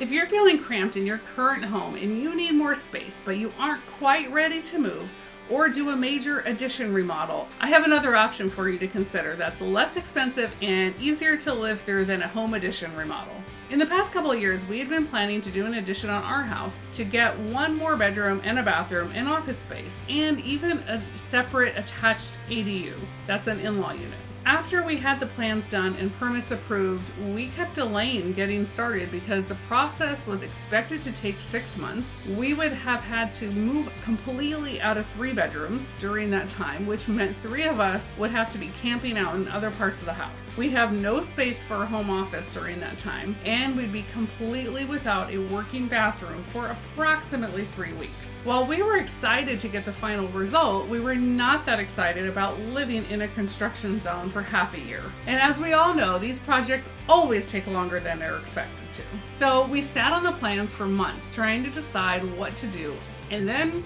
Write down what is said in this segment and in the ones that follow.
If you're feeling cramped in your current home and you need more space, but you aren't quite ready to move or do a major addition remodel, I have another option for you to consider that's less expensive and easier to live through than a home addition remodel. In the past couple of years, we had been planning to do an addition on our house to get one more bedroom and a bathroom and office space, and even a separate attached ADU. That's an in-law unit. After we had the plans done and permits approved, we kept delaying getting started because the process was expected to take 6 months. We would have had to move completely out of 3 bedrooms during that time, which meant 3 of us would have to be camping out in other parts of the house. We'd have no space for a home office during that time, and we'd be completely without a working bathroom for approximately 3 weeks. While we were excited to get the final result, we were not that excited about living in a construction zone for half a year. And as we all know, these projects always take longer than they're expected to. So we sat on the plans for months trying to decide what to do, and then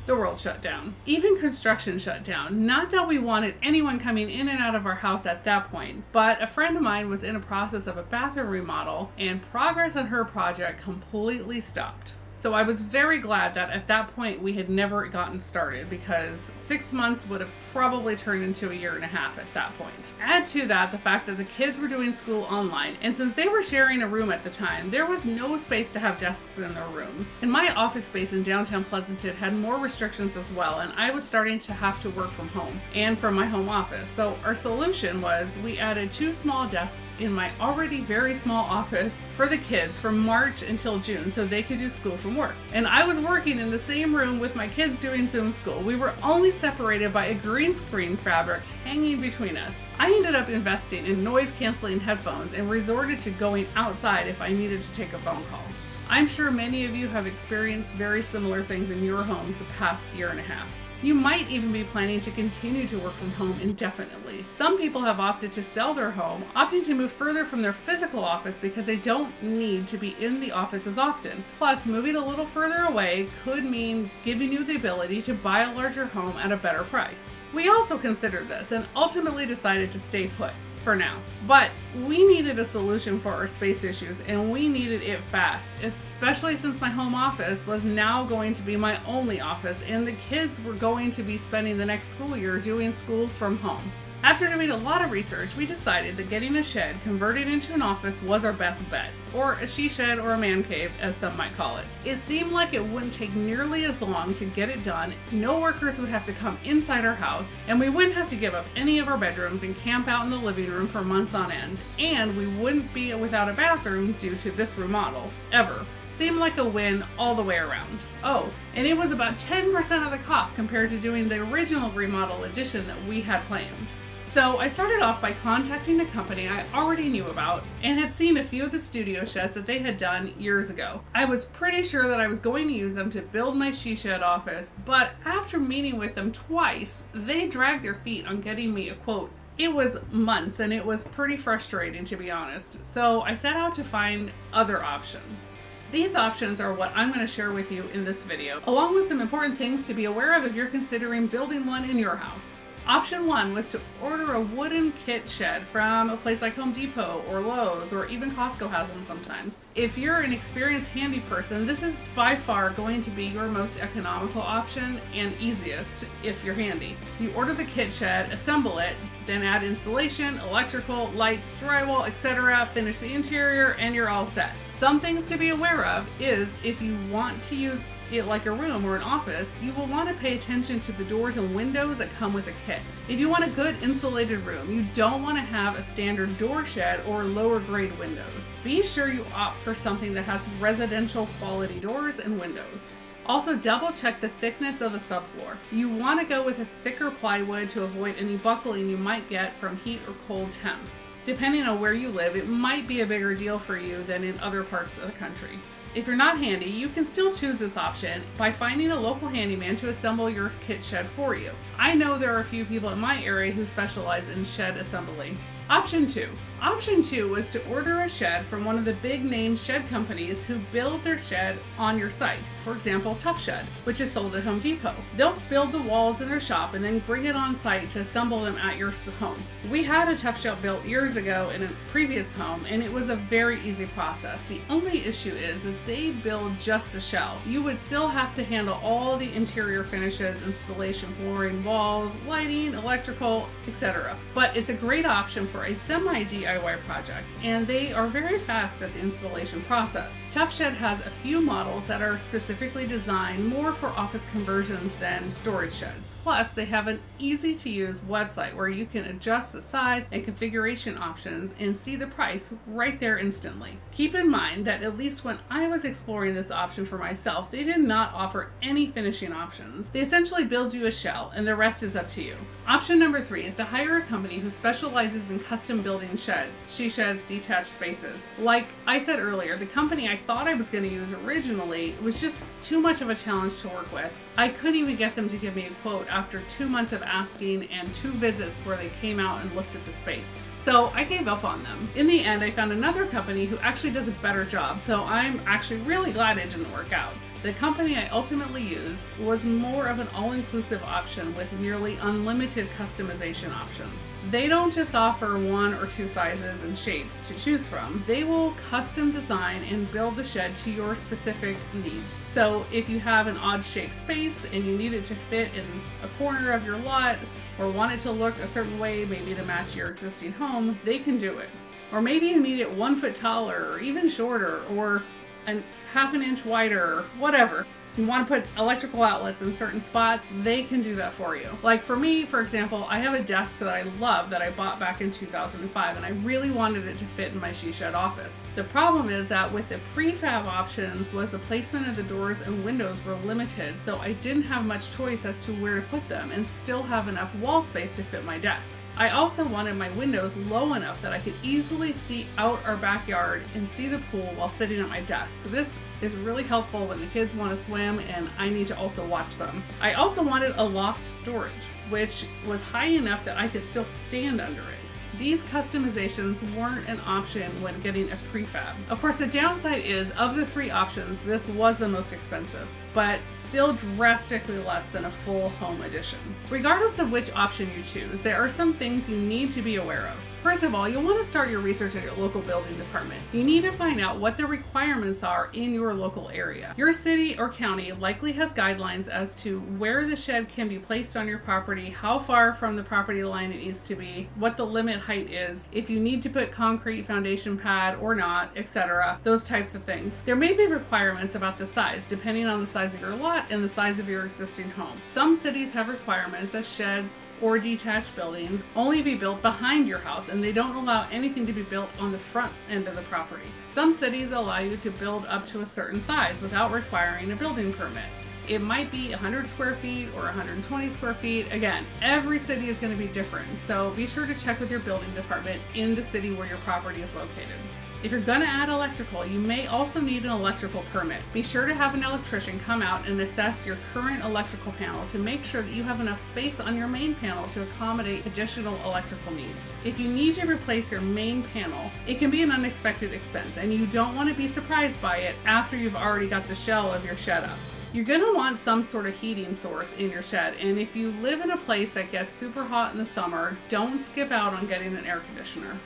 the world shut down. Even construction shut down. Not that we wanted anyone coming in and out of our house at that point, but a friend of mine was in a process of a bathroom remodel and progress on her project completely stopped. So I was very glad that at that point we had never gotten started, because 6 months would have probably turned into a year and a half at that point. Add to that the fact that the kids were doing school online, and since they were sharing a room at the time, there was no space to have desks in their rooms. And my office space in downtown Pleasanton had more restrictions as well, and I was starting to have to work from home and from my home office. So our solution was we added 2 small desks in my already very small office for the kids from March until June so they could do school from work. And I was working in the same room with my kids doing Zoom school. We were only separated by a green screen fabric hanging between us. I ended up investing in noise canceling headphones and resorted to going outside if I needed to take a phone call. I'm sure many of you have experienced very similar things in your homes the past year and a half. You might even be planning to continue to work from home indefinitely. Some people have opted to sell their home, opting to move further from their physical office because they don't need to be in the office as often. Plus, moving a little further away could mean giving you the ability to buy a larger home at a better price. We also considered this and ultimately decided to stay put for now. But we needed a solution for our space issues, and we needed it fast, especially since my home office was now going to be my only office and the kids were going to be spending the next school year doing school from home. After doing a lot of research, we decided that getting a shed converted into an office was our best bet, or a she shed or a man cave, as some might call it. It seemed like it wouldn't take nearly as long to get it done, no workers would have to come inside our house, and we wouldn't have to give up any of our bedrooms and camp out in the living room for months on end, and we wouldn't be without a bathroom due to this remodel, ever. Seemed like a win all the way around. Oh, and it was about 10% of the cost compared to doing the original remodel addition that we had planned. So I started off by contacting a company I already knew about and had seen a few of the studio sheds that they had done years ago. I was pretty sure that I was going to use them to build my she shed office, but after meeting with them twice, they dragged their feet on getting me a quote. It was months and it was pretty frustrating, to be honest. So I set out to find other options. These options are what I'm going to share with you in this video, along with some important things to be aware of if you're considering building one in your house. Option 1 was to order a wooden kit shed from a place like Home Depot or Lowe's, or even Costco has them sometimes. If you're an experienced handy person, this is by far going to be your most economical option and easiest if you're handy. You order the kit shed, assemble it, then add insulation, electrical, lights, drywall, etc., finish the interior, and you're all set. Some things to be aware of is if you want to use it like a room or an office, you will want to pay attention to the doors and windows that come with a kit. If you want a good insulated room, you don't want to have a standard door shed or lower grade windows. Be sure you opt for something that has residential quality doors and windows. Also, double check the thickness of the subfloor. You want to go with a thicker plywood to avoid any buckling you might get from heat or cold temps. Depending on where you live, it might be a bigger deal for you than in other parts of the country. If you're not handy, you can still choose this option by finding a local handyman to assemble your kit shed for you. I know there are a few people in my area who specialize in shed assembly. Option 2. Option 2 was to order a shed from one of the big name shed companies who build their shed on your site. For example, Tough Shed, which is sold at Home Depot. They'll build the walls in their shop and then bring it on site to assemble them at your home. We had a Tough Shed built years ago in a previous home, and it was a very easy process. The only issue is that they build just the shell. You would still have to handle all the interior finishes, installation, flooring, walls, lighting, electrical, etc. But it's a great option for a semi-DIY project, and they are very fast at the installation process. Tough Shed has a few models that are specifically designed more for office conversions than storage sheds. Plus, they have an easy-to-use website where you can adjust the size and configuration options and see the price right there instantly. Keep in mind that at least when I was exploring this option for myself, they did not offer any finishing options. They essentially build you a shell, and the rest is up to you. Option number 3 is to hire a company who specializes in custom building sheds, she sheds, detached spaces. Like I said earlier, the company I thought I was going to use originally was just too much of a challenge to work with. I couldn't even get them to give me a quote after 2 months of asking and 2 visits where they came out and looked at the space. So I gave up on them. In the end, I found another company who actually does a better job, so I'm actually really glad it didn't work out. The company I ultimately used was more of an all-inclusive option with nearly unlimited customization options. They don't just offer 1 or 2 sizes and shapes to choose from. They will custom design and build the shed to your specific needs. So if you have an odd shaped space and you need it to fit in a corner of your lot or want it to look a certain way, maybe to match your existing home, they can do it. Or maybe you need it 1 foot taller or even shorter, or a half an inch wider, or whatever. You want to put electrical outlets in certain spots, they can do that for you. Like for me, for example, I have a desk that I love that I bought back in 2005, and I really wanted it to fit in my she shed office. The problem is that with the prefab options was the placement of the doors and windows were limited, so I didn't have much choice as to where to put them and still have enough wall space to fit my desk. I also wanted my windows low enough that I could easily see out our backyard and see the pool while sitting at my desk. This is really helpful when the kids want to swim and I need to also watch them. I also wanted a loft storage, which was high enough that I could still stand under it. These customizations weren't an option when getting a prefab. Of course, the downside is, of the 3 options, this was the most expensive, but still drastically less than a full home edition. Regardless of which option you choose, there are some things you need to be aware of. First of all, you'll want to start your research at your local building department. You need to find out what the requirements are in your local area. Your city or county likely has guidelines as to where the shed can be placed on your property, how far from the property line it needs to be, what the limit height is, if you need to put concrete foundation pad or not, etc. Those types of things. There may be requirements about the size, depending on the size of your lot and the size of your existing home. Some cities have requirements that sheds or detached buildings only be built behind your house, and they don't allow anything to be built on the front end of the property. Some cities allow you to build up to a certain size without requiring a building permit. It might be 100 square feet or 120 square feet. Again, every city is going to be different, so be sure to check with your building department in the city where your property is located. If you're going to add electrical, you may also need an electrical permit. Be sure to have an electrician come out and assess your current electrical panel to make sure that you have enough space on your main panel to accommodate additional electrical needs. If you need to replace your main panel, it can be an unexpected expense, and you don't want to be surprised by it after you've already got the shell of your shed up. You're going to want some sort of heating source in your shed, and if you live in a place that gets super hot in the summer, don't skip out on getting an air conditioner.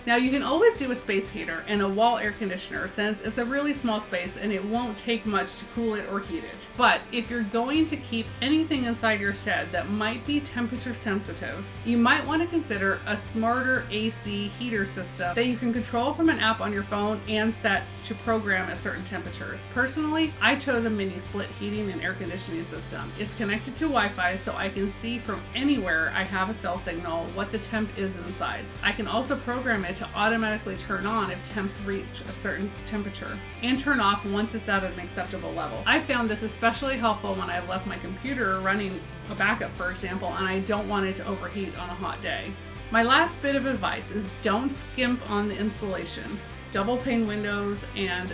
Now, you can always do a space heater and a wall air conditioner since it's a really small space and it won't take much to cool it or heat it. But if you're going to keep anything inside your shed that might be temperature sensitive, you might want to consider a smarter AC heater system that you can control from an app on your phone and set to program at certain temperatures. Personally, I chose a mini split heating and air conditioning system. It's connected to Wi-Fi, so I can see from anywhere I have a cell signal what the temp is inside. I can also program it to automatically turn on if temps reach a certain temperature and turn off once it's at an acceptable level. I found this especially helpful when I've left my computer running a backup, for example, and I don't want it to overheat on a hot day. My last bit of advice is don't skimp on the insulation. double pane windows and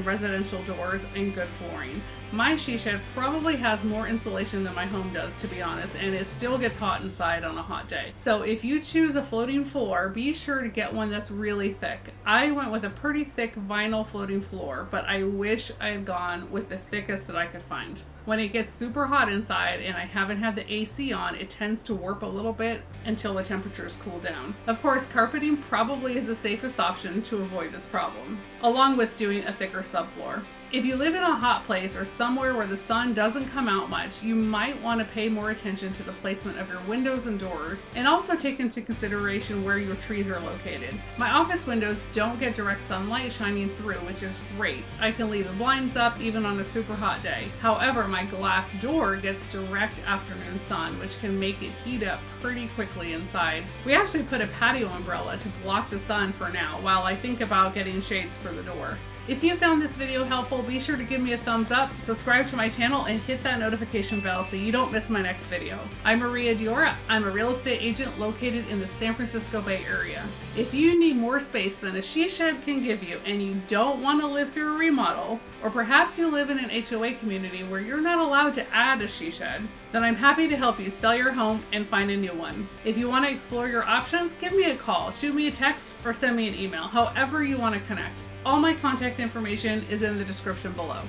residential doors and good flooring. My she shed probably has more insulation than my home does, to be honest, and it still gets hot inside on a hot day. So if you choose a floating floor, be sure to get one that's really thick. I went with a pretty thick vinyl floating floor, but I wish I had gone with the thickest that I could find. When it gets super hot inside and I haven't had the AC on, it tends to warp a little bit until the temperatures cool down. Of course, carpeting probably is the safest option to avoid this problem, along with doing a thicker subfloor. If you live in a hot place or somewhere where the sun doesn't come out much, you might want to pay more attention to the placement of your windows and doors, and also take into consideration where your trees are located. My office windows don't get direct sunlight shining through, which is great. I can leave the blinds up even on a super hot day. However, my glass door gets direct afternoon sun, which can make it heat up pretty quickly inside. We actually put a patio umbrella to block the sun for now, while I think about getting shades for the door. If you found this video helpful, be sure to give me a thumbs up, subscribe to my channel, and hit that notification bell so you don't miss my next video. I'm Maria Diora. I'm a real estate agent located in the San Francisco Bay Area. If you need more space than a she shed can give you and you don't want to live through a remodel, or perhaps you live in an HOA community where you're not allowed to add a she shed, then I'm happy to help you sell your home and find a new one. If you want to explore your options, give me a call, shoot me a text, or send me an email, however you want to connect. All my contact information is in the description below.